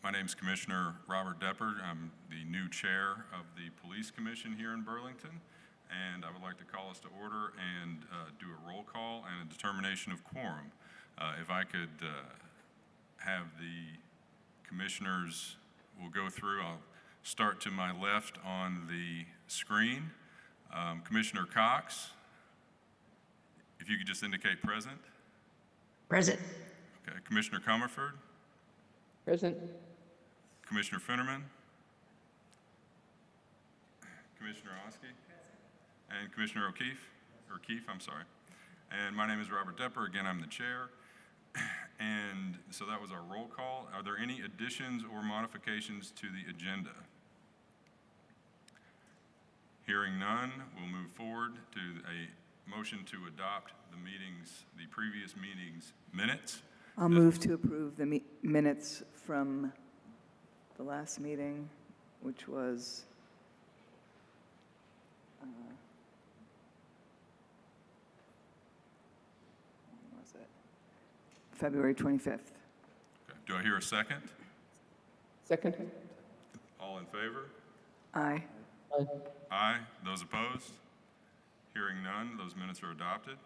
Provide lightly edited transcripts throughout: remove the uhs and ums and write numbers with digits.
My name is Commissioner Robert Deppard. I'm the new chair of the Police Commission here in Burlington, and I would like to call us to order and do a roll call and a determination of quorum. If I could have the commissioners, we'll go through. I'll start to my left on the screen. Commissioner Cox, if you could just indicate present. Present. Okay. Commissioner Comerford. Present. Commissioner Finnerman. Commissioner Oskey. And Commissioner O'Keefe, I'm sorry. And my name is Robert Deppard. Again, I'm the chair. And so that was our roll call. Are there any additions or modifications to the agenda? Hearing none, we'll move forward to a motion to adopt the previous meeting's minutes. I'll move to approve the minutes from the last meeting, which was when was it? February 25th. Okay. Do I hear a second? Second. All in favor? Aye. Aye. Aye. Those opposed? Hearing none, those minutes are adopted.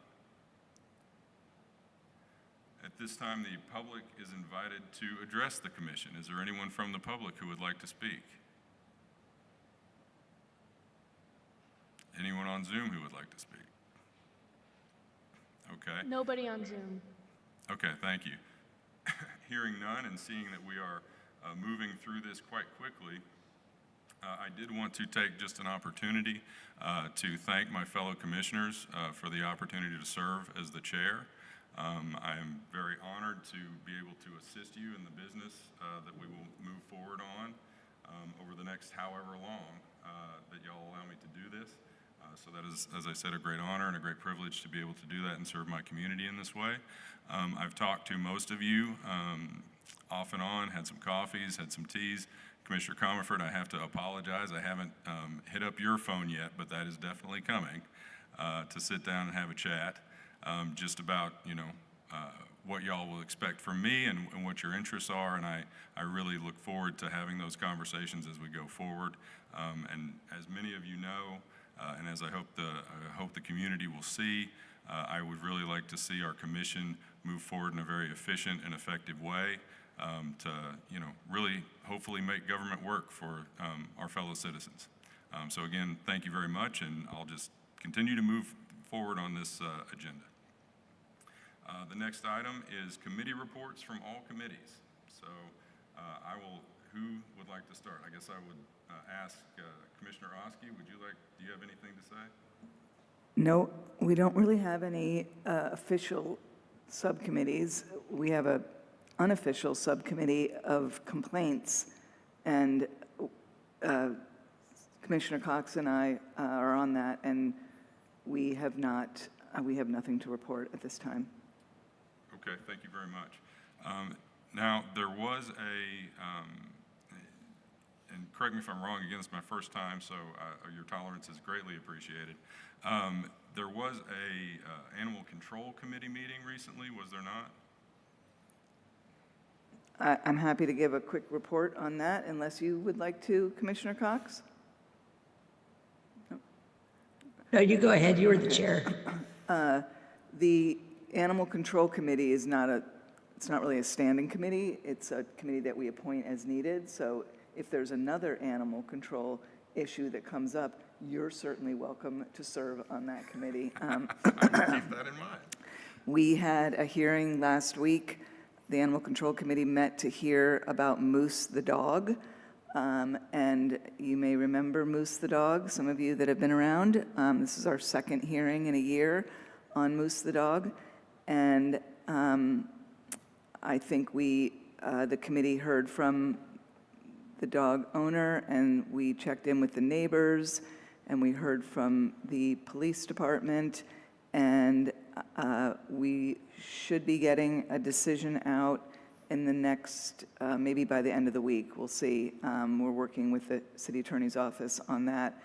At this time, the public is invited to address the commission. Is there anyone from the public who would like to speak? Anyone on Zoom who would like to speak? Okay. Nobody on Zoom. Okay, thank you. Hearing none and seeing that we are moving through this quite quickly, I did want to take just an opportunity to thank my fellow commissioners for the opportunity to serve as the chair. I am very honored to be able to assist you in the business that we will move forward on over the next however long that y'all allow me to do this. So that is, as I said, a great honor and a great privilege to be able to do that and serve my community in this way. I've talked to most of you off and on, had some coffees, had some teas. Commissioner Comerford, I have to apologize. I haven't hit up your phone yet, but that is definitely coming to sit down and have a chat just about, what y'all will expect from me and what your interests are. And I really look forward to having those conversations as we go forward. And as many of you know, and as I hope the community will see, I would really like to see our commission move forward in a very efficient and effective way to, really hopefully make government work for our fellow citizens. So again, thank you very much, and I'll just continue to move forward on this agenda. The next item is committee reports from all committees. So who would like to start? I guess I would ask Commissioner Oskey, do you have anything to say? No, we don't really have any official subcommittees. We have an unofficial subcommittee of complaints, and Commissioner Cox and I are on that, and we have nothing to report at this time. Okay, thank you very much. Now, there was and correct me if I'm wrong, again, it's my first time, so your tolerance is greatly appreciated. There was a Animal Control Committee meeting recently, was there not? I'm happy to give a quick report on that, unless you would like to, Commissioner Cox? No, you go ahead. You were the chair. The Animal Control Committee is it's not really a standing committee. It's a committee that we appoint as needed. So if there's another animal control issue that comes up, you're certainly welcome to serve on that committee. I will keep that in mind. We had a hearing last week. The Animal Control Committee met to hear about Moose the dog. And you may remember Moose the dog, some of you that have been around. This is our second hearing in a year on Moose the dog. And I think the committee heard from the dog owner, and we checked in with the neighbors, and we heard from the police department, and we should be getting a decision out in the next, maybe by the end of the week. We'll see. We're working with the city attorney's office on that.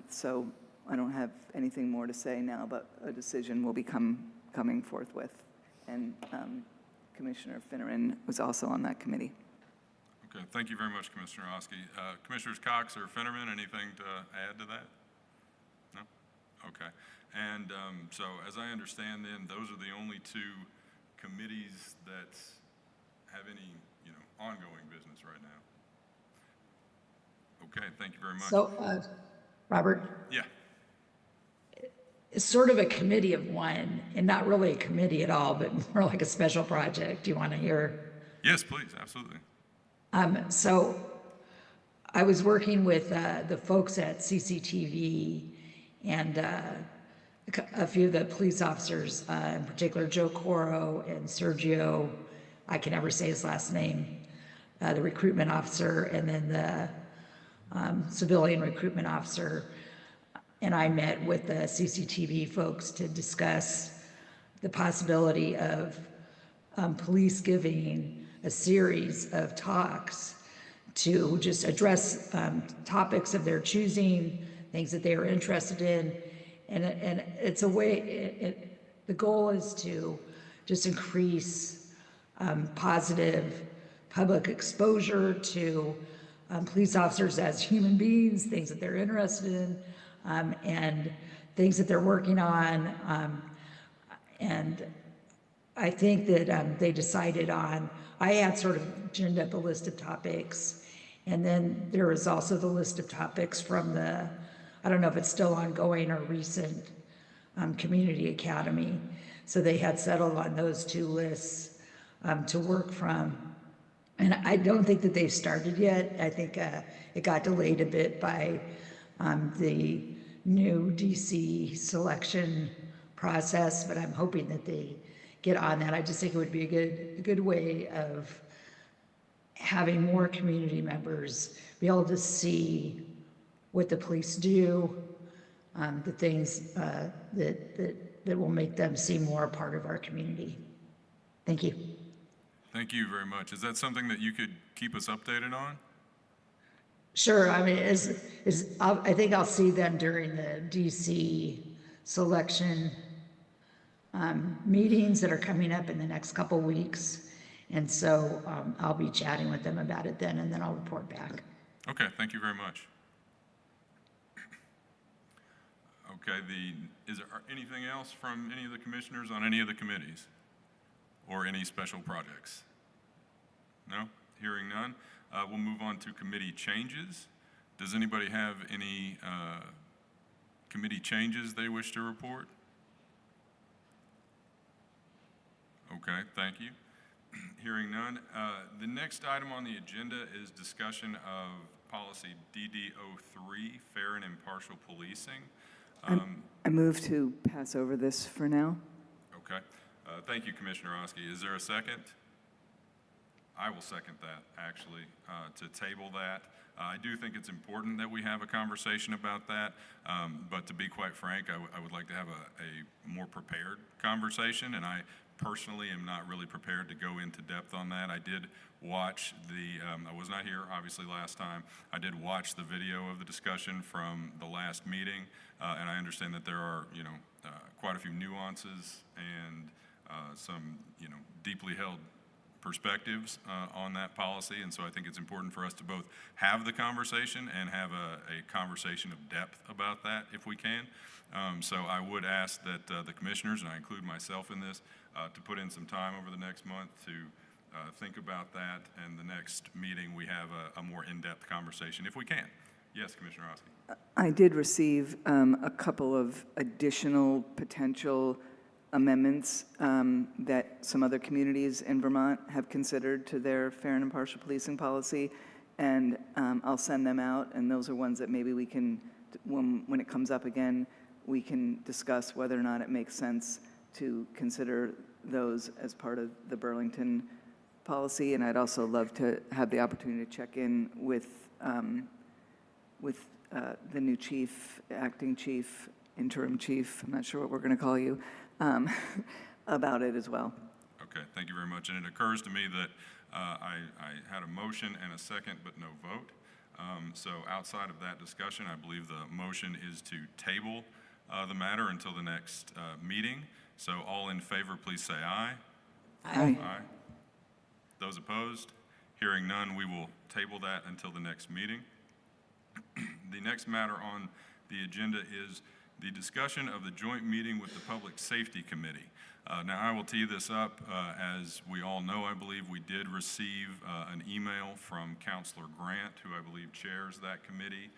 So I don't have anything more to say now, but a decision will be coming forthwith. And Commissioner Finneran was also on that committee. Okay, thank you very much, Commissioner Oskey. Commissioners Cox or Fennerman, anything to add to that? No? Okay. And so as I understand then, those are the only two committees that have any, ongoing business right now. Okay, thank you very much. So, Robert, Yeah, it's sort of a committee of one, and not really a committee at all, but more like a special project. Do you want to hear? yes, please, absolutely. So I was working with the folks at CCTV and a few of the police officers, in particular Joe Coro and Sergio, I can never say his last name, the recruitment officer, and then the civilian recruitment officer. And I met with the CCTV folks to discuss the possibility of police giving a series of talks to just address topics of their choosing, things that they are interested in. And it's a way, the goal is to just increase positive public exposure to police officers as human beings, things that they're interested in, and things that they're working on. And I think that they decided on, I had sort of ginned up a list of topics, and then there was also the list of topics from the, I don't know if it's still ongoing or recent Community Academy. So they had settled on those two lists to work from. And I don't think that they've started yet. I think it got delayed a bit by the new DC selection process, but I'm hoping that they get on that. I just think it would be a good way of having more community members be able to see what the police do, the things that will make them seem more a part of our community. Thank you. Thank you very much. Is that something that you could keep us updated on? Sure. I mean, I think I'll see them during the DC selection meetings that are coming up in the next couple weeks. And so I'll be chatting with them about it then, and then I'll report back. Okay, thank you very much. Okay, is there anything else from any of the commissioners on any of the committees or any special projects? No? Hearing none. We'll move on to committee changes. Does anybody have any committee changes they wish to report? Okay, thank you. Hearing none. The next item on the agenda is discussion of policy DD03, fair and impartial policing. I move to pass over this for now. Okay. Thank you, Commissioner Oskey. Is there a second? I will second that, actually, to table that. I do think it's important that we have a conversation about that, but to be quite frank, I would like to have a more prepared conversation, and I personally am not really prepared to go into depth on that. I did watch I was not here, obviously, last time. I did watch the video of the discussion from the last meeting, and I understand that there are, quite a few nuances and some, deeply held perspectives on that policy, and so I think it's important for us to both have the conversation and have a conversation of depth about that if we can. So I would ask that the commissioners, and I include myself in this, to put in some time over the next month to think about that, and the next meeting we have a more in-depth conversation if we can. Yes, Commissioner Oskey. I did receive a couple of additional potential amendments that some other communities in Vermont have considered to their fair and impartial policing policy, and I'll send them out, and those are ones that maybe we can, when it comes up again, we can discuss whether or not it makes sense to consider those as part of the Burlington policy. And I'd also love to have the opportunity to check in with the new chief, acting chief, interim chief, I'm not sure what we're going to call you, about it as well. Okay, thank you very much. And it occurs to me that I had a motion and a second, but no vote. So outside of that discussion, I believe the motion is to table the matter until the next meeting. So all in favor, please say aye. Aye. Aye. Those opposed? Hearing none, we will table that until the next meeting. The next matter on the agenda is the discussion of the joint meeting with the Public Safety Committee. Now, I will tee this up. As we all know, I believe we did receive an email from Councilor Grant, who I believe chairs that committee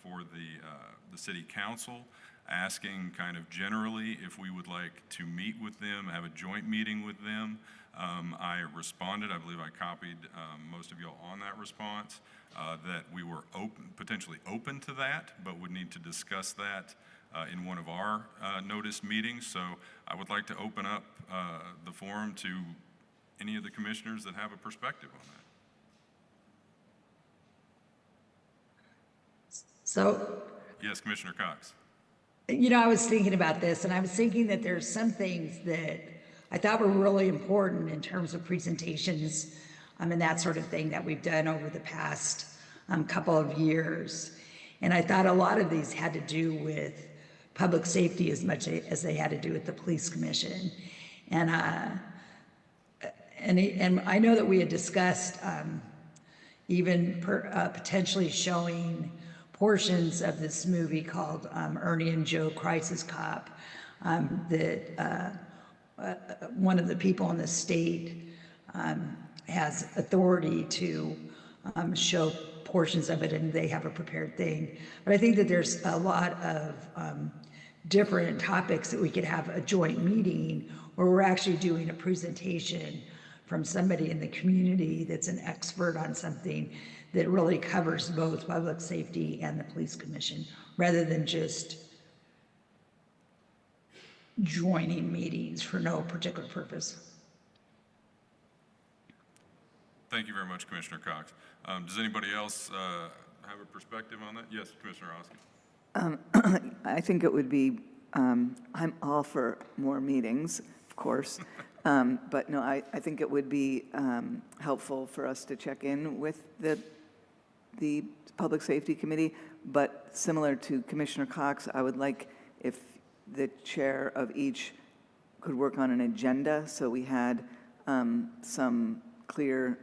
for the City Council, asking kind of generally if we would like to meet with them, have a joint meeting with them. I responded, I believe I copied most of y'all on that response, that we were potentially open to that, but would need to discuss that in one of our notice meetings. So I would like to open up the forum to any of the commissioners that have a perspective on that. So, Yes, Commissioner Cox. I was thinking about this, and I was thinking that there's some things that I thought were really important in terms of presentations and that sort of thing that we've done over the past couple of years. And I thought a lot of these had to do with public safety as much as they had to do with the police commission. And I know that we had discussed even potentially showing portions of this movie called Ernie and Joe Crisis Cop that one of the people in the state has authority to show portions of it, and they have a prepared thing. But I think that there's a lot of different topics that we could have a joint meeting where we're actually doing a presentation from somebody in the community that's an expert on something that really covers both public safety and the police commission, rather than just joining meetings for no particular purpose. Thank you very much, Commissioner Cox. Does anybody else have a perspective on that? Yes, Commissioner Oski. I think it would be, I'm all for more meetings, of course, but no, I think it would be helpful for us to check in with the Public Safety Committee, but similar to Commissioner Cox, I would like if the chair of each could work on an agenda so we had some clear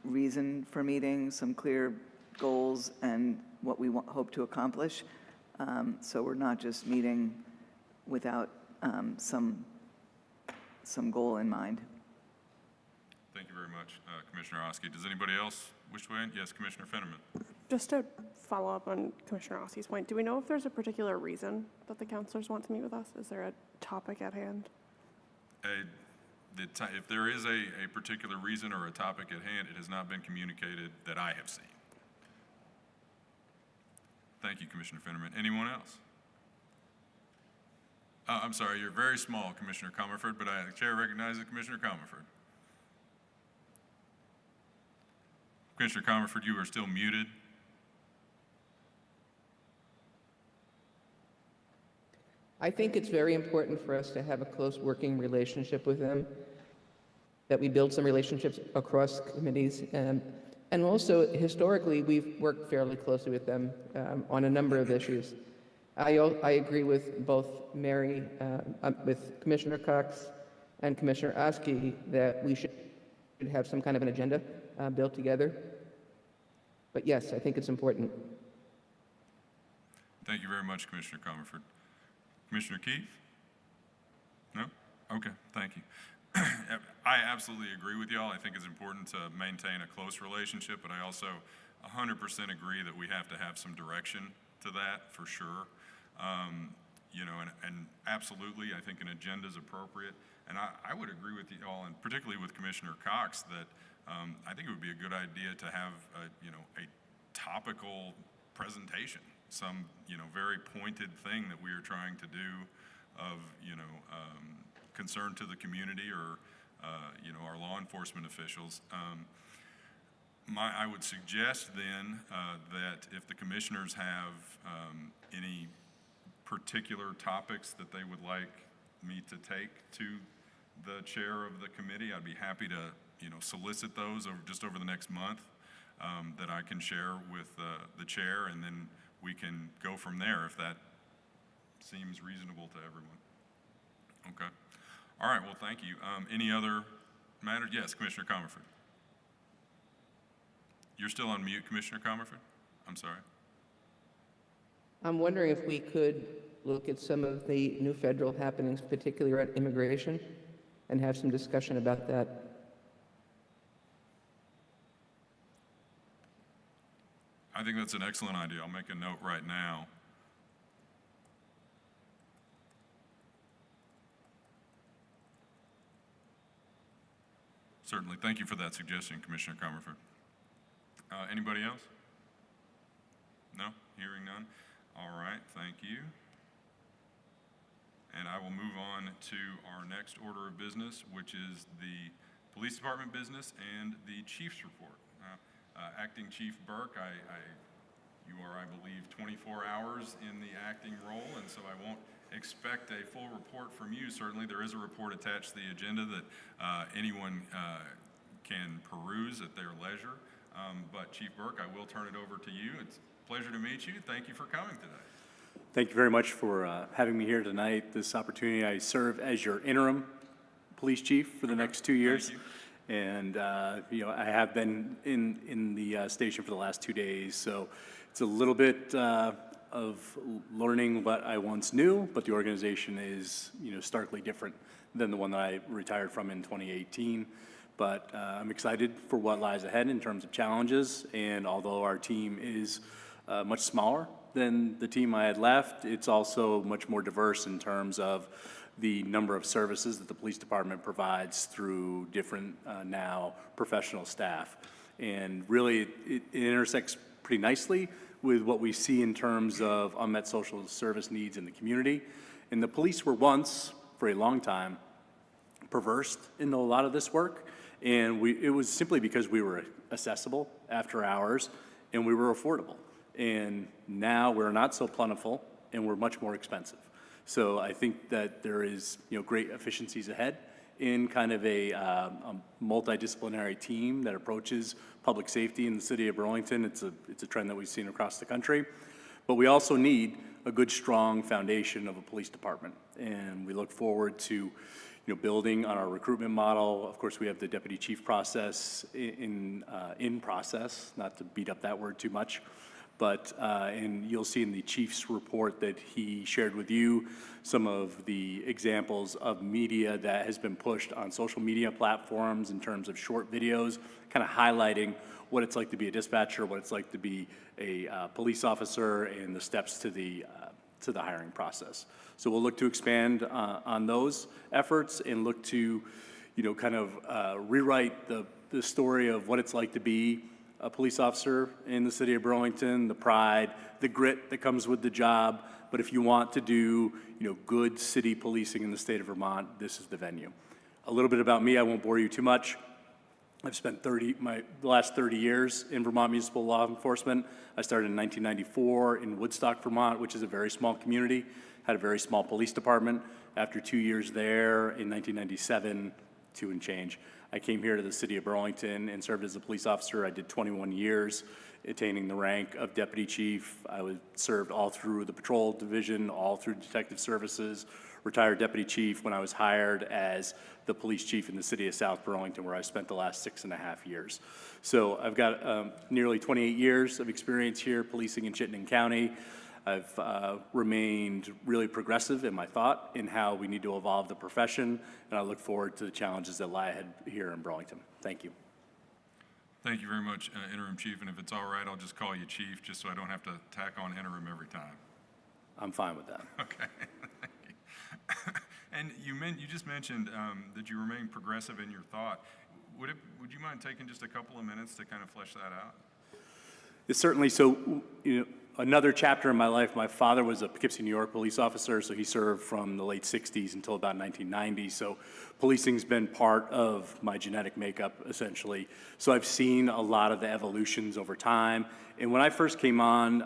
reason for meetings, some clear goals and what we hope to accomplish. So we're not just meeting without some goal in mind. Thank you very much, Commissioner Oski. Does anybody else wish to weigh in? Yes, Commissioner Fenneman. Just to follow up on Commissioner Oski's point, do we know if there's a particular reason that the counselors want to meet with us? Is there a topic at hand? If there is a particular reason or a topic at hand, it has not been communicated that I have seen. Thank you, Commissioner Fenneman. Anyone else? I'm sorry, you're very small, Commissioner Comerford, but the chair recognizes Commissioner Comerford. Commissioner Comerford, you are still muted. I think it's very important for us to have a close working relationship with them, that we build some relationships across committees. And also, historically, we've worked fairly closely with them on a number of issues. I agree with both Mary, with Commissioner Cox and Commissioner Oski that we should have some kind of an agenda built together. But yes, I think it's important. Thank you very much, Commissioner Comerford. Commissioner Keefe? No? Okay, thank you. I absolutely agree with y'all. I think it's important to maintain a close relationship, but I also 100% agree that we have to have some direction to that for sure. And absolutely, I think an agenda is appropriate. And I would agree with y'all, and particularly with Commissioner Cox, that I think it would be a good idea to have a topical presentation, some very pointed thing that we are trying to do of concern to the community or our law enforcement officials. I would suggest then that if the commissioners have any particular topics that they would like me to take to the chair of the committee, I'd be happy to solicit those over the next month that I can share with the chair, and then we can go from there if that seems reasonable to everyone. Okay. All right, well, thank you. Any other matters? Yes, Commissioner Comerford. You're still on mute, Commissioner Comerford? I'm sorry. I'm wondering if we could look at some of the new federal happenings, particularly around immigration, and have some discussion about that. I think that's an excellent idea. I'll make a note right now. Certainly. Thank you for that suggestion, Commissioner Comerford. Anybody else? No? Hearing none? All right, thank you. And I will move on to our next order of business, which is the Police Department business and the Chief's report. Acting Chief Burke, you are, I believe, 24 hours in the acting role, and so I won't expect a full report from you. Certainly, there is a report attached to the agenda that anyone can peruse at their leisure. But Chief Burke, I will turn it over to you. It's a pleasure to meet you. Thank you for coming today. Thank you very much for having me here tonight. This opportunity, I serve as your interim police chief for the next 2 years. Thank you. And, I have been in the station for the last 2 days, so it's a little bit of learning what I once knew, but the organization is, starkly different than the one that I retired from in 2018. But I'm excited for what lies ahead in terms of challenges, and although our team is much smaller than the team I had left, it's also much more diverse in terms of the number of services that the police department provides through different now professional staff. And really, it intersects pretty nicely with what we see in terms of unmet social service needs in the community. And the police were once, for a long time, perversed in a lot of this work. And it was simply because we were accessible after hours and we were affordable. And now we're not so plentiful and we're much more expensive. So I think that there is, great efficiencies ahead in kind of a multidisciplinary team that approaches public safety in the city of Burlington. It's a trend that we've seen across the country. But we also need a good, strong foundation of a police department. And we look forward to, building on our recruitment model. Of course, we have the deputy chief process in process, not to beat up that word too much. But, and you'll see in the chief's report that he shared with you some of the examples of media that has been pushed on social media platforms in terms of short videos, kind of highlighting what it's like to be a dispatcher, what it's like to be a police officer, and the steps to the hiring process. So we'll look to expand on those efforts and look to, kind of rewrite the story of what it's like to be a police officer in the city of Burlington, the pride, the grit that comes with the job. But if you want to do, good city policing in the state of Vermont, this is the venue. A little bit about me, I won't bore you too much. I've spent the last 30 years in Vermont municipal law enforcement. I started in 1994 in Woodstock, Vermont, which is a very small community, had a very small police department. After 2 years there, in 1997, 2 and change, I came here to the city of Burlington and served as a police officer. I did 21 years, attaining the rank of deputy chief. I served all through the patrol division, all through detective services, retired deputy chief when I was hired as the police chief in the city of South Burlington, where I spent the last 6.5 years. So I've got nearly 28 years of experience here policing in Chittenden County. I've remained really progressive in my thought in how we need to evolve the profession, and I look forward to the challenges that lie ahead here in Burlington. Thank you. Thank you very much, Interim Chief, and if it's all right, I'll just call you Chief, just so I don't have to tack on interim every time. I'm fine with that. Okay, thank you. And you just mentioned that you remain progressive in your thought. Would you mind taking just a couple of minutes to kind of flesh that out? It's certainly so. Another chapter in my life, my father was a Poughkeepsie, New York police officer, so he served from the late 60s until about 1990. So policing's been part of my genetic makeup, essentially. So I've seen a lot of the evolutions over time. And when I first came on,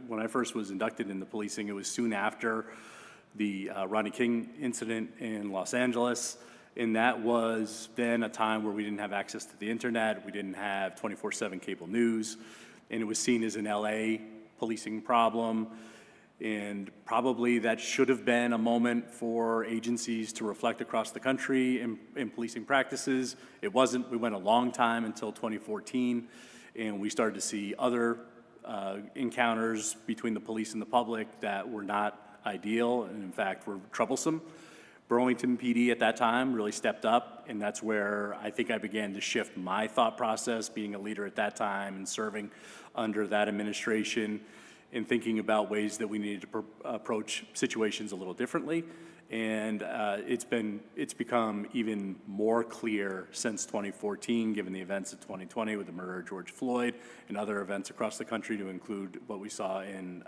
when I first was inducted into policing, it was soon after the Rodney King incident in Los Angeles. And that was then a time where we didn't have access to the internet, we didn't have 24/7 cable news, and it was seen as an LA policing problem. And probably that should have been a moment for agencies to reflect across the country in policing practices. It wasn't. We went a long time until 2014. And we started to see other encounters between the police and the public that were not ideal and in fact were troublesome. Burlington PD at that time really stepped up, and that's where I think I began to shift my thought process, being a leader at that time and serving under that administration, and thinking about ways that we needed to approach situations a little differently. And it's become even more clear since 2014, given the events of 2020 with the murder of George Floyd and other events across the country, to include what we saw in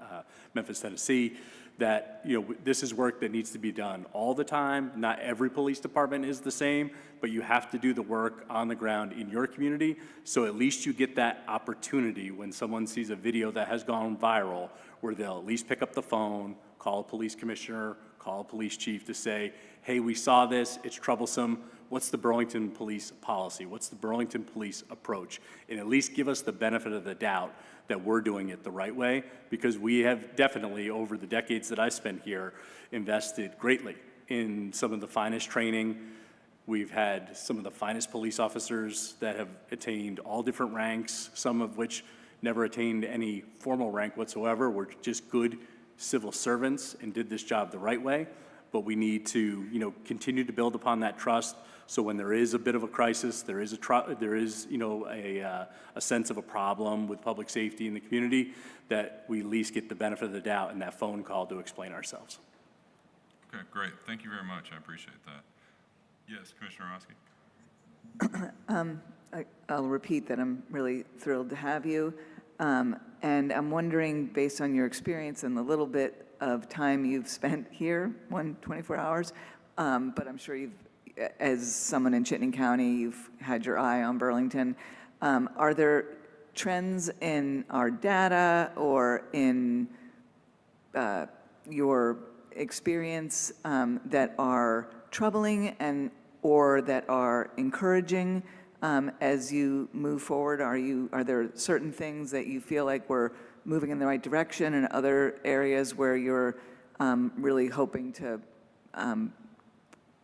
Memphis, Tennessee, that this is work that needs to be done all the time. Not every police department is the same, but you have to do the work on the ground in your community, so at least you get that opportunity when someone sees a video that has gone viral, where they'll at least pick up the phone, call a police commissioner, call a police chief to say, hey, we saw this, it's troublesome. What's the Burlington police policy? What's the Burlington police approach? And at least give us the benefit of the doubt that we're doing it the right way, because we have definitely, over the decades that I spent here, invested greatly in some of the finest training. We've had some of the finest police officers that have attained all different ranks, some of which never attained any formal rank whatsoever, were just good civil servants and did this job the right way. But we need to, continue to build upon that trust. So when there is a bit of a crisis, there is a sense of a problem with public safety in the community, that we at least get the benefit of the doubt in that phone call to explain ourselves. Okay, great. Thank you very much. I appreciate that. Yes, Commissioner Oski. I'll repeat that I'm really thrilled to have you. And I'm wondering, based on your experience and the little bit of time you've spent here, 24 hours, but I'm sure as someone in Chittenden County, you've had your eye on Burlington. Are there trends in our data or in your experience that are troubling or that are encouraging as you move forward? Are there certain things that you feel like we're moving in the right direction, and other areas where you're really hoping to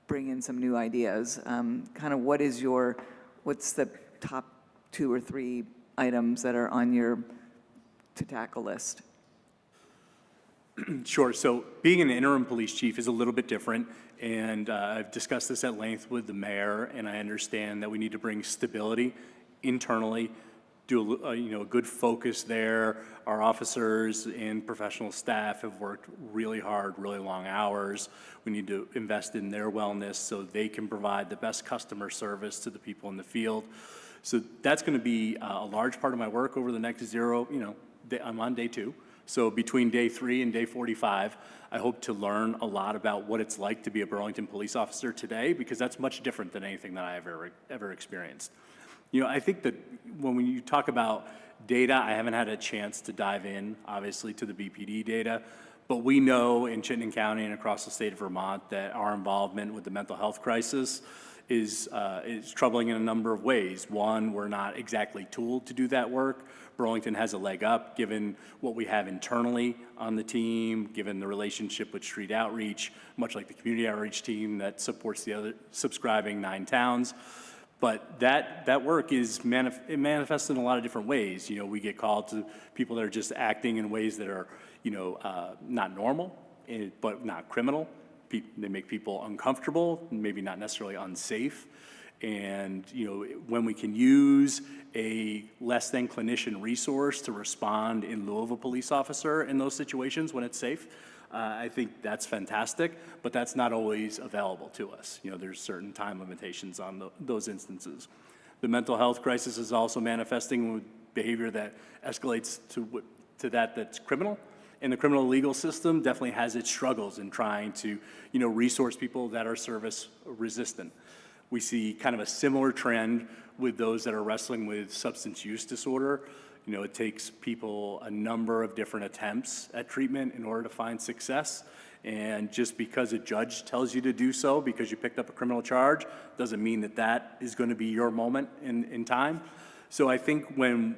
bring in some new ideas? Kind of what's the top 2 or 3 items that are on your to-tackle list? Sure. So being an interim police chief is a little bit different, and I've discussed this at length with the mayor, and I understand that we need to bring stability internally, do a good focus there. Our officers and professional staff have worked really hard, really long hours. We need to invest in their wellness so they can provide the best customer service to the people in the field. So that's going to be a large part of my work over the next I'm on day 2. So between day 3 and day 45, I hope to learn a lot about what it's like to be a Burlington police officer today, because that's much different than anything that I've ever experienced. I think that when you talk about data, I haven't had a chance to dive in, obviously, to the BPD data, but we know in Chittenden County and across the state of Vermont that our involvement with the mental health crisis is troubling in a number of ways. One, we're not exactly tooled to do that work. Burlington has a leg up given what we have internally on the team, given the relationship with street outreach, much like the community outreach team that supports the other subscribing 9 towns. But that work it manifests in a lot of different ways. We get called to people that are just acting in ways that are, not normal, but not criminal. They make people uncomfortable, maybe not necessarily unsafe. And, when we can use a less than clinician resource to respond in lieu of a police officer in those situations when it's safe, I think that's fantastic, but that's not always available to us. There's certain time limitations on those instances. The mental health crisis is also manifesting with behavior that escalates to that's criminal. And the criminal legal system definitely has its struggles in trying to, resource people that are service resistant. We see kind of a similar trend with those that are wrestling with substance use disorder. It takes people a number of different attempts at treatment in order to find success. And just because a judge tells you to do so because you picked up a criminal charge doesn't mean that is going to be your moment in time. So I think when,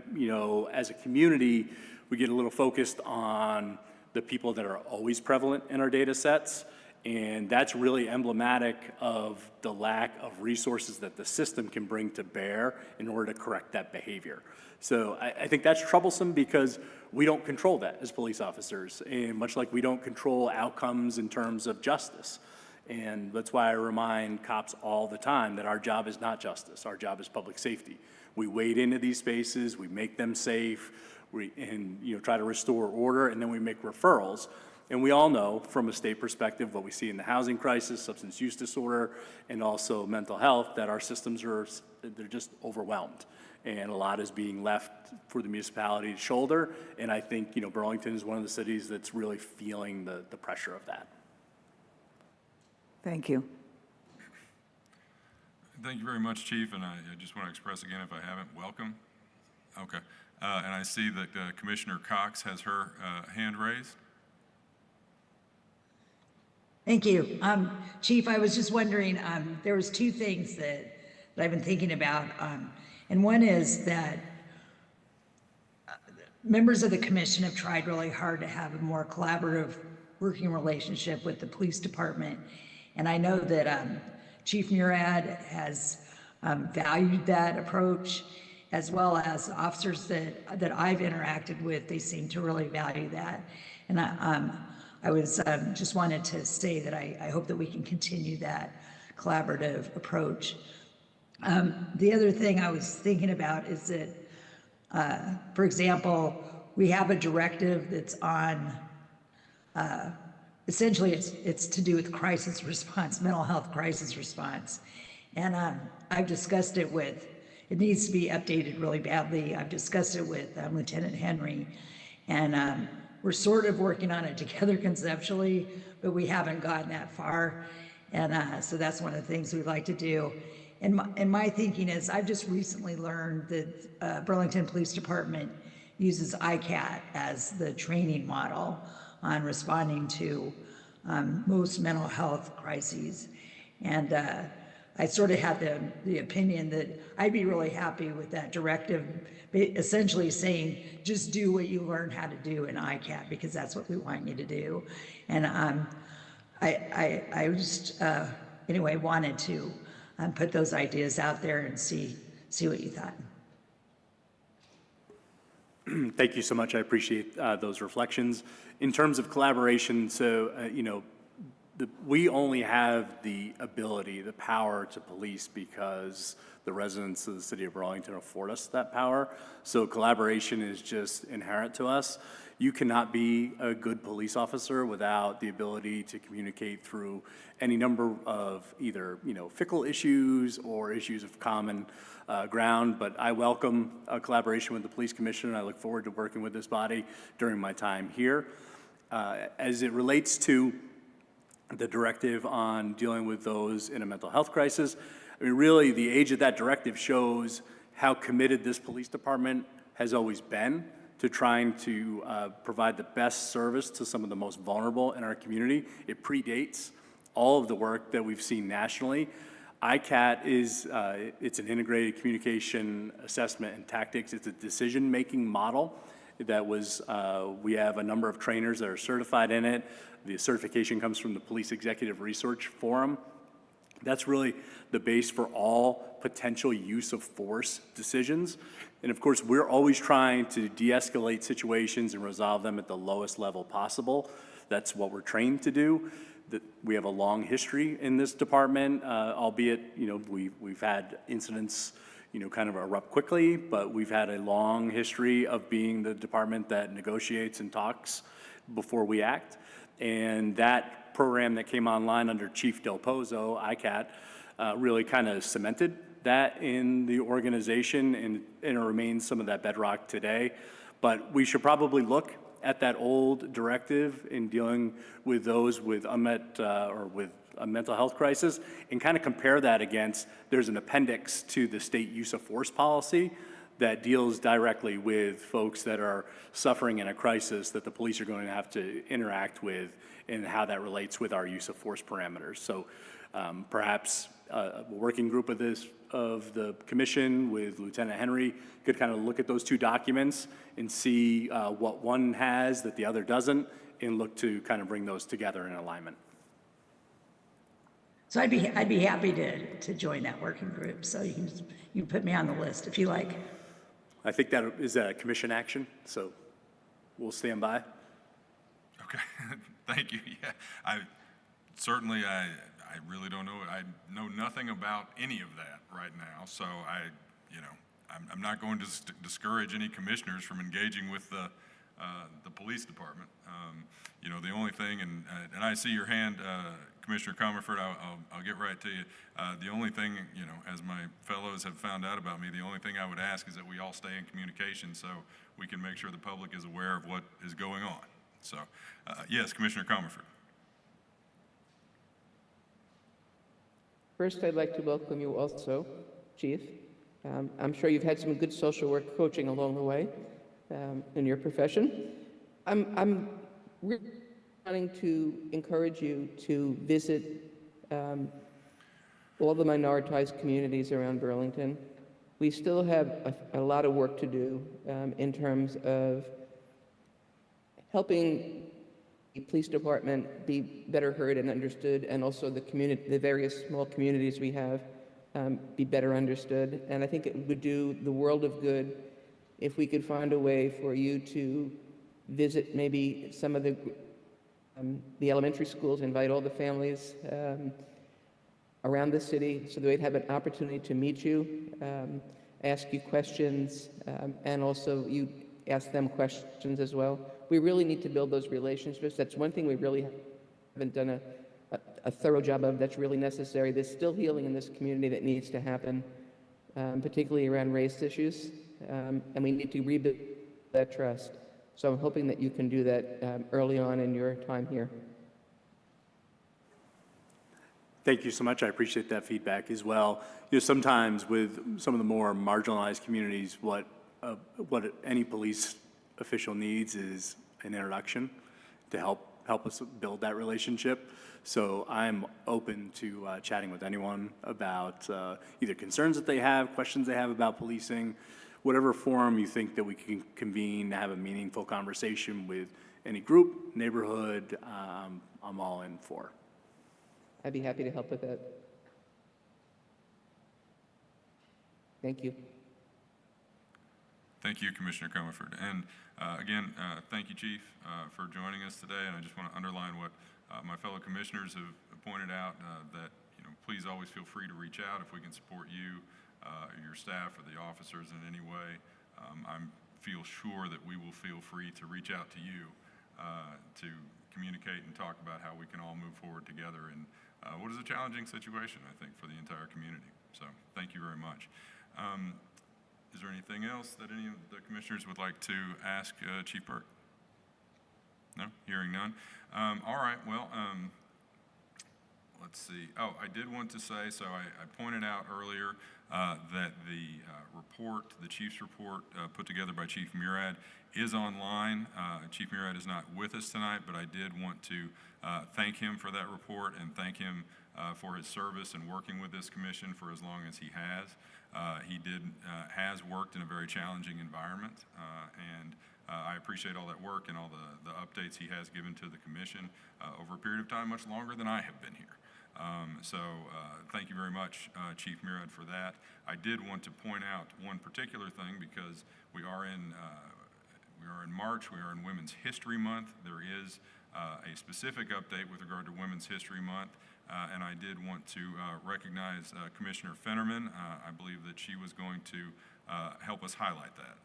as a community, we get a little focused on the people that are always prevalent in our data sets And that's really emblematic of the lack of resources that the system can bring to bear in order to correct that behavior. So I think that's troublesome because we don't control that as police officers, and much like we don't control outcomes in terms of justice. And that's why I remind cops all the time that our job is not justice, our job is public safety. We wade into these spaces, we make them safe, and try to restore order, and then we make referrals. And we all know from a state perspective what we see in the housing crisis, substance use disorder, and also mental health, that our systems they're just overwhelmed. And a lot is being left for the municipality to shoulder. And I think, Burlington is one of the cities that's really feeling the pressure of that. Thank you. Thank you very much, Chief, and I just want to express again, if I haven't, welcome. Okay, and I see that Commissioner Cox has her hand raised. Thank you. Chief, I was just wondering, there was two things that I've been thinking about. And one is that members of the commission have tried really hard to have a more collaborative working relationship with the police department. And I know that Chief Murad has valued that approach, as well as officers that I've interacted with. They seem to really value that. And I was just wanted to say that I hope that we can continue that collaborative approach. The other thing I was thinking about is that, for example, we have a directive that's on, essentially it's to do with crisis response, mental health crisis response. And I've discussed it it needs to be updated really badly. I've discussed it with Lieutenant Henry, and we're sort of working on it together conceptually, but we haven't gotten that far. And so that's one of the things we'd like to do. And my thinking is, I've just recently learned that Burlington Police Department uses ICAT as the training model on responding to most mental health crises. And I sort of had the opinion that I'd be really happy with that directive, essentially saying, just do what you learn how to do in ICAT, because that's what we want you to do. And I just, anyway, wanted to put those ideas out there and see what you thought. Thank you so much. I appreciate those reflections. In terms of collaboration, so, we only have the ability, the power to police because the residents of the city of Burlington afford us that power. So collaboration is just inherent to us. You cannot be a good police officer without the ability to communicate through any number of either, fickle issues or issues of common ground. But I welcome a collaboration with the police commission, and I look forward to working with this body during my time here. As it relates to the directive on dealing with those in a mental health crisis, I mean, really, the age of that directive shows how committed this police department has always been to trying to provide the best service to some of the most vulnerable in our community. It predates all of the work that we've seen nationally. ICAT is, it's an integrated communication assessment and tactics. It's a decision-making model that was, we have a number of trainers that are certified in it. The certification comes from the Police Executive Research Forum. That's really the base for all potential use of force decisions. And of course, we're always trying to de-escalate situations and resolve them at the lowest level possible. That's what we're trained to do. We have a long history in this department, albeit, we've had incidents, kind of erupt quickly, but we've had a long history of being the department that negotiates and talks before we act. And that program that came online under Chief Del Pozo, ICAT, really kind of cemented that in the organization, and it remains some of that bedrock today. But we should probably look at that old directive in dealing with those with unmet or with a mental health crisis, and kind of compare that against, there's an appendix to the state use of force policy that deals directly with folks that are suffering in a crisis that the police are going to have to interact with, and how that relates with our use of force parameters. So perhaps a working group of the commission with Lieutenant Henry could kind of look at those two documents and see what one has that the other doesn't, and look to kind of bring those together in alignment. So I'd be happy to join that working group. So you can put me on the list if you like. I think that is a commission action, so we'll stand by. Okay, thank you. Yeah, I really don't know. I know nothing about any of that right now. So I'm not going to discourage any commissioners from engaging with the police department. The only thing, and I see your hand, Commissioner Comerford, I'll get right to you. The only thing, as my fellows have found out about me, the only thing I would ask is that we all stay in communication so we can make sure the public is aware of what is going on. So, yes, Commissioner Comerford. First, I'd like to welcome you also, Chief. I'm sure you've had some good social work coaching along the way in your profession. I'm really wanting to encourage you to visit all the minoritized communities around Burlington. We still have a lot of work to do in terms of helping the police department be better heard and understood, and also the various small communities we have be better understood. And I think it would do the world of good if we could find a way for you to visit maybe some of the elementary schools, invite all the families around the city so that they'd have an opportunity to meet you, ask you questions, and also you ask them questions as well. We really need to build those relationships. That's one thing we really haven't done a thorough job of. That's really necessary. There's still healing in this community that needs to happen, particularly around race issues, and we need to rebuild that trust. So I'm hoping that you can do that early on in your time here. Thank you so much. I appreciate that feedback as well. Sometimes with some of the more marginalized communities, what any police official needs is an introduction to help us build that relationship. So I'm open to chatting with anyone about either concerns that they have, questions they have about policing, whatever forum you think that we can convene to have a meaningful conversation with any group, neighborhood, I'm all in for. I'd be happy to help with that. Thank you. Thank you, Commissioner Comerford. And again, thank you, Chief, for joining us today. And I just want to underline what my fellow commissioners have pointed out, that please always feel free to reach out if we can support you, your staff, or the officers in any way. I feel sure that we will feel free to reach out to you to communicate and talk about how we can all move forward together in what is a challenging situation, I think, for the entire community. So thank you very much. Is there anything else that any of the commissioners would like to ask Chief Burke? No? Hearing none? All right, well, let's see. Oh, I did want to say, so I pointed out earlier that the report, the Chief's report put together by Chief Murad is online. Chief Murad is not with us tonight, but I did want to thank him for that report and thank him for his service and working with this commission for as long as he has. He has worked in a very challenging environment, and I appreciate all that work and all the updates he has given to the commission over a period of time much longer than I have been here. So thank you very much, Chief Murad, for that. I did want to point out one particular thing because we are in March. We are in Women's History Month. There is a specific update with regard to Women's History Month. And I did want to recognize Commissioner Fennerman. I believe that she was going to help us highlight that.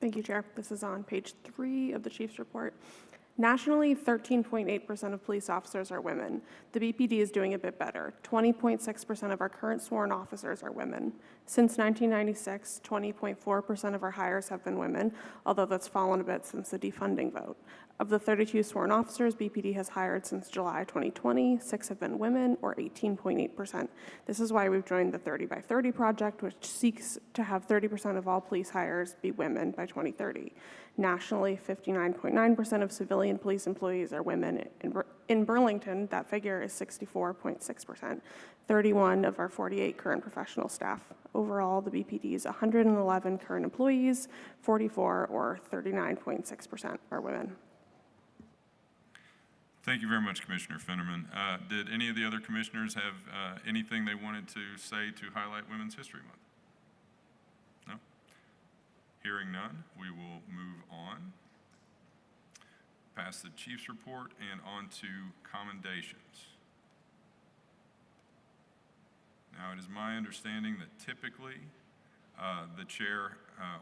Thank you, Chair. This is on page 3 of the Chief's report. Nationally, 13.8% of police officers are women. The BPD is doing a bit better. 20.6% of our current sworn officers are women. Since 1996, 20.4% of our hires have been women, although that's fallen a bit since the defunding vote. Of the 32 sworn officers BPD has hired since July 2020, 6 have been women, or 18.8%. This is why we've joined the 30 by 30 project, which seeks to have 30% of all police hires be women by 2030. Nationally, 59.9% of civilian police employees are women. In Burlington, that figure is 64.6%, 31 of our 48 current professional staff. Overall, the BPD's 111 current employees, 44 or 39.6% are women. Thank you very much, Commissioner Finnerman. Did any of the other commissioners have anything they wanted to say to highlight Women's History Month? No? Hearing none, we will move on past the chief's report and on to commendations. Now, it is my understanding that typically the chair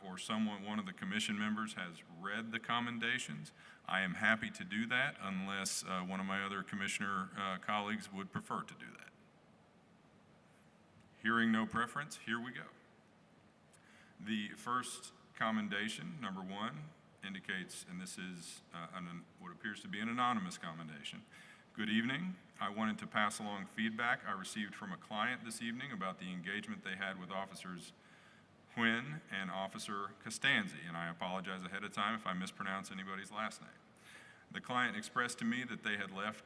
or one of the commission members has read the commendations. I am happy to do that unless one of my other commissioner colleagues would prefer to do that. Hearing no preference, here we go. The first commendation, number 1, indicates, and this is what appears to be an anonymous commendation. Good evening. I wanted to pass along feedback I received from a client this evening about the engagement they had with Officers Quinn and Officer Costanzi, and I apologize ahead of time if I mispronounce anybody's last name. The client expressed to me that they had left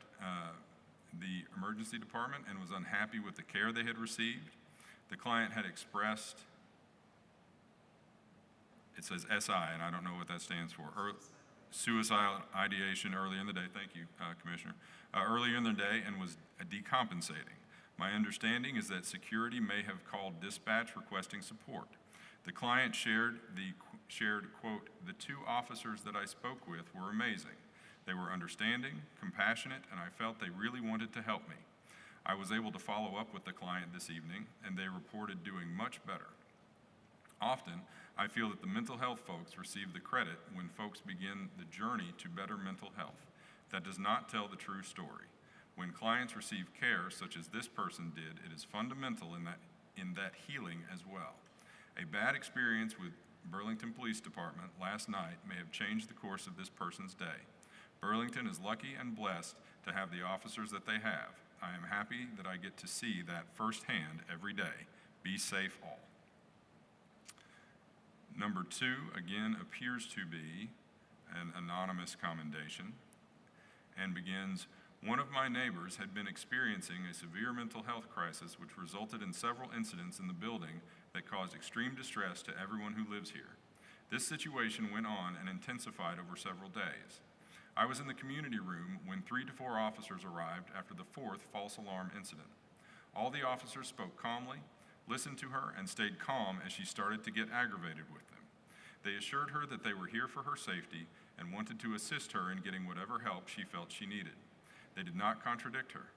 the emergency department and was unhappy with the care they had received. The client had expressed, it says SI, and I don't know what that stands for, suicidal ideation earlier in the day. Thank you, Commissioner. Earlier in the day and was decompensating. My understanding is that security may have called dispatch requesting support. The client shared, quote, the 2 officers that I spoke with were amazing. They were understanding, compassionate, and I felt they really wanted to help me. I was able to follow up with the client this evening, and they reported doing much better. Often, I feel that the mental health folks receive the credit when folks begin the journey to better mental health. That does not tell the true story. When clients receive care such as this person did, it is fundamental in that healing as well. A bad experience with Burlington Police Department last night may have changed the course of this person's day. Burlington is lucky and blessed to have the officers that they have. I am happy that I get to see that firsthand every day. Be safe all. Number 2, again, appears to be an anonymous commendation and begins, one of my neighbors had been experiencing a severe mental health crisis which resulted in several incidents in the building that caused extreme distress to everyone who lives here. This situation went on and intensified over several days. I was in the community room when 3 to 4 officers arrived after the 4th false alarm incident. All the officers spoke calmly, listened to her, and stayed calm as she started to get aggravated with them. They assured her that they were here for her safety and wanted to assist her in getting whatever help she felt she needed. They did not contradict her.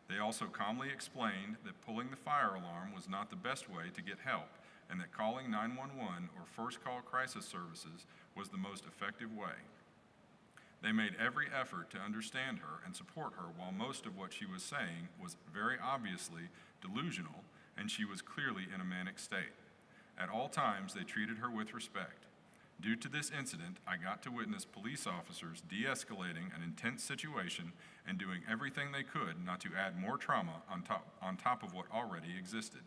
They also calmly explained that pulling the fire alarm was not the best way to get help, and that calling 911 or first call crisis services was the most effective way. They made every effort to understand her and support her, while most of what she was saying was very obviously delusional, and she was clearly in a manic state. At all times, they treated her with respect. Due to this incident, I got to witness police officers de-escalating an intense situation and doing everything they could not to add more trauma on top of what already existed.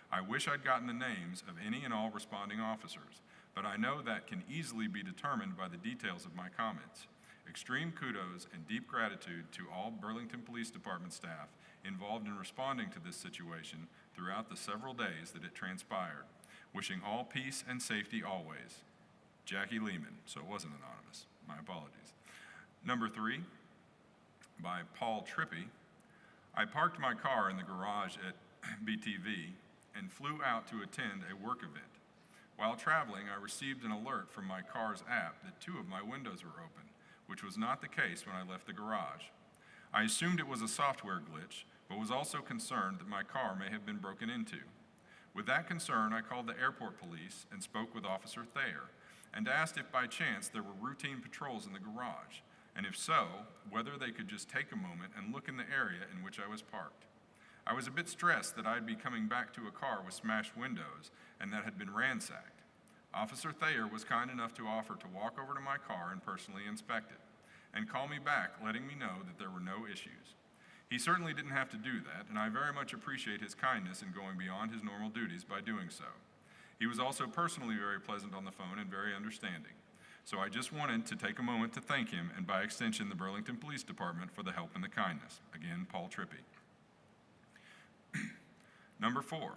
I wish I'd gotten the names of any and all responding officers, but I know that can easily be determined by the details of my comments. Extreme kudos and deep gratitude to all Burlington Police Department staff involved in responding to this situation throughout the several days that it transpired. Wishing all peace and safety always. Jackie Lehman, so it wasn't anonymous. My apologies. Number 3, by Paul Trippy. I parked my car in the garage at BTV and flew out to attend a work event. While traveling, I received an alert from my car's app that 2 of my windows were open, which was not the case when I left the garage. I assumed it was a software glitch, but was also concerned that my car may have been broken into. With that concern, I called the airport police and spoke with Officer Thayer and asked if by chance there were routine patrols in the garage, and if so, whether they could just take a moment and look in the area in which I was parked. I was a bit stressed that I'd be coming back to a car with smashed windows and that had been ransacked. Officer Thayer was kind enough to offer to walk over to my car and personally inspect it, and call me back, letting me know that there were no issues. He certainly didn't have to do that, and I very much appreciate his kindness in going beyond his normal duties by doing so. He was also personally very pleasant on the phone and very understanding. So I just wanted to take a moment to thank him, and by extension the Burlington Police Department, for the help and the kindness. Again, Paul Trippy. Number 4,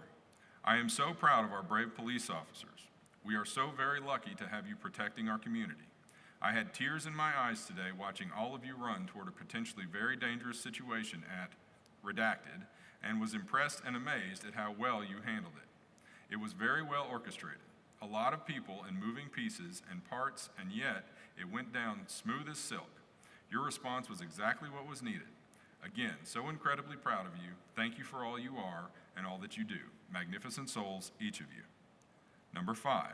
I am so proud of our brave police officers. We are so very lucky to have you protecting our community. I had tears in my eyes today watching all of you run toward a potentially very dangerous situation at Redacted, and was impressed and amazed at how well you handled it. It was very well orchestrated. A lot of people and moving pieces and parts, and yet it went down smooth as silk. Your response was exactly what was needed. Again, so incredibly proud of you. Thank you for all you are and all that you do. Magnificent souls, each of you. Number 5.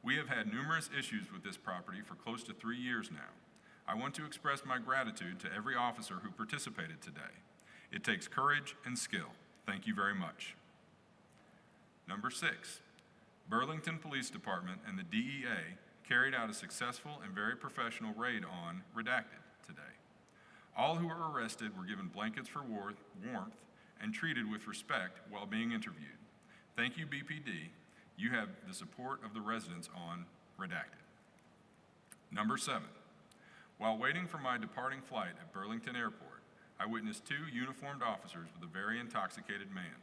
We have had numerous issues with this property for close to 3 years now. I want to express my gratitude to every officer who participated today. It takes courage and skill. Thank you very much. Number 6, Burlington Police Department and the DEA carried out a successful and very professional raid on Redacted today. All who were arrested were given blankets for warmth and treated with respect while being interviewed. Thank you, BPD. You have the support of the residents on Redacted. Number 7, while waiting for my departing flight at Burlington Airport, I witnessed 2 uniformed officers with a very intoxicated man.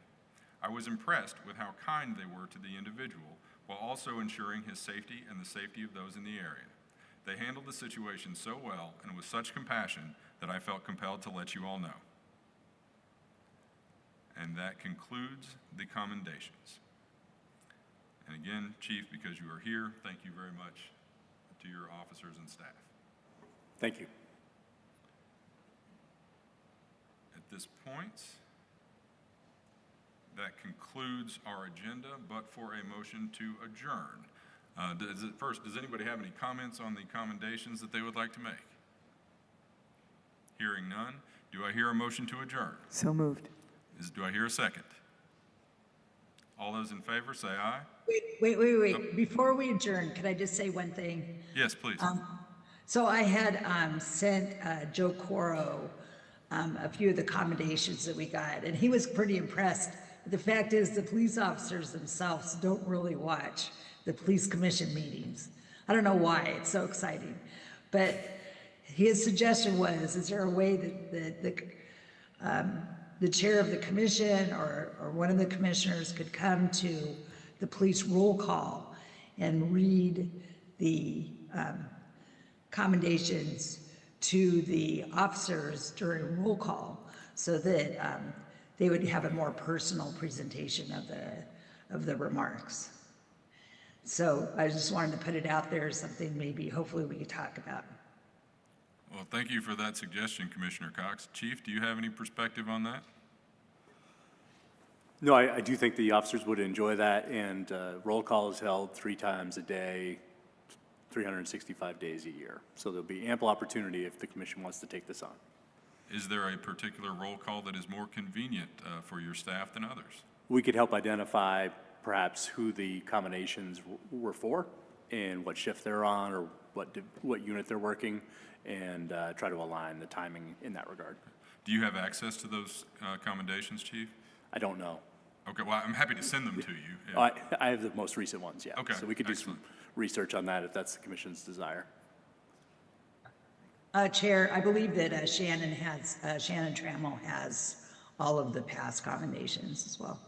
I was impressed with how kind they were to the individual while also ensuring his safety and the safety of those in the area. They handled the situation so well and with such compassion that I felt compelled to let you all know. And that concludes the commendations. And again, Chief, because you are here, thank you very much to your officers and staff. Thank you. At this point, that concludes our agenda, but for a motion to adjourn. Does anybody have any comments on the commendations that they would like to make? Hearing none, do I hear a motion to adjourn? So moved. Do I hear a second? All those in favor say aye. Wait. Before we adjourn, could I just say one thing? Yes, please. So I had sent Joe Coro a few of the commendations that we got, and he was pretty impressed. The fact is, the police officers themselves don't really watch the police commission meetings. I don't know why, it's so exciting. But his suggestion was, is there a way that the chair of the commission or one of the commissioners could come to the police roll call and read the commendations to the officers during roll call so that they would have a more personal presentation of the remarks. So I just wanted to put it out there as something maybe hopefully we could talk about. Well, thank you for that suggestion, Commissioner Cox. Chief, do you have any perspective on that? No, I do think the officers would enjoy that, and roll call is held 3 times a day, 365 days a year. So there'll be ample opportunity if the commission wants to take this on. Is there a particular roll call that is more convenient for your staff than others? We could help identify perhaps who the combinations were for and what shift they're on or what unit they're working, and try to align the timing in that regard. Do you have access to those commendations, Chief? I don't know. Okay, well, I'm happy to send them to you. I have the most recent ones, yeah. Okay, So we could do excellent. some research on that if that's the commission's desire. Chair, I believe that Shannon Trammell has all of the past commendations as well.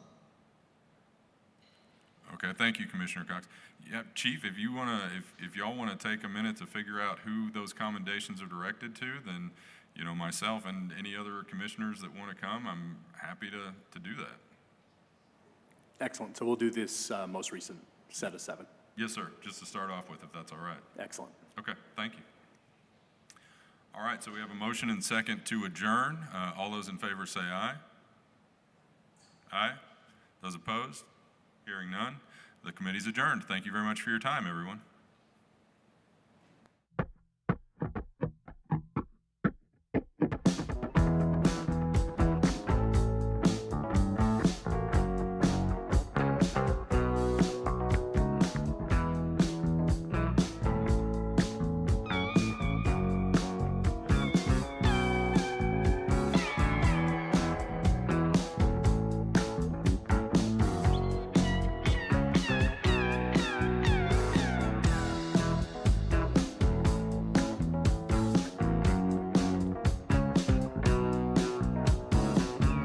Okay, thank you, Commissioner Cox. Yeah, Chief, if y'all want to take a minute to figure out who those commendations are directed to, then, you know, myself and any other commissioners that want to come, I'm happy to do that. Excellent. So we'll do this most recent set of 7. Yes, sir, just to start off with, if that's all right. Excellent. Okay, thank you. All right, so we have a motion and second to adjourn. All those in favor say aye. Aye. Those opposed? Hearing none, the committee's adjourned. Thank you very much for your time, everyone.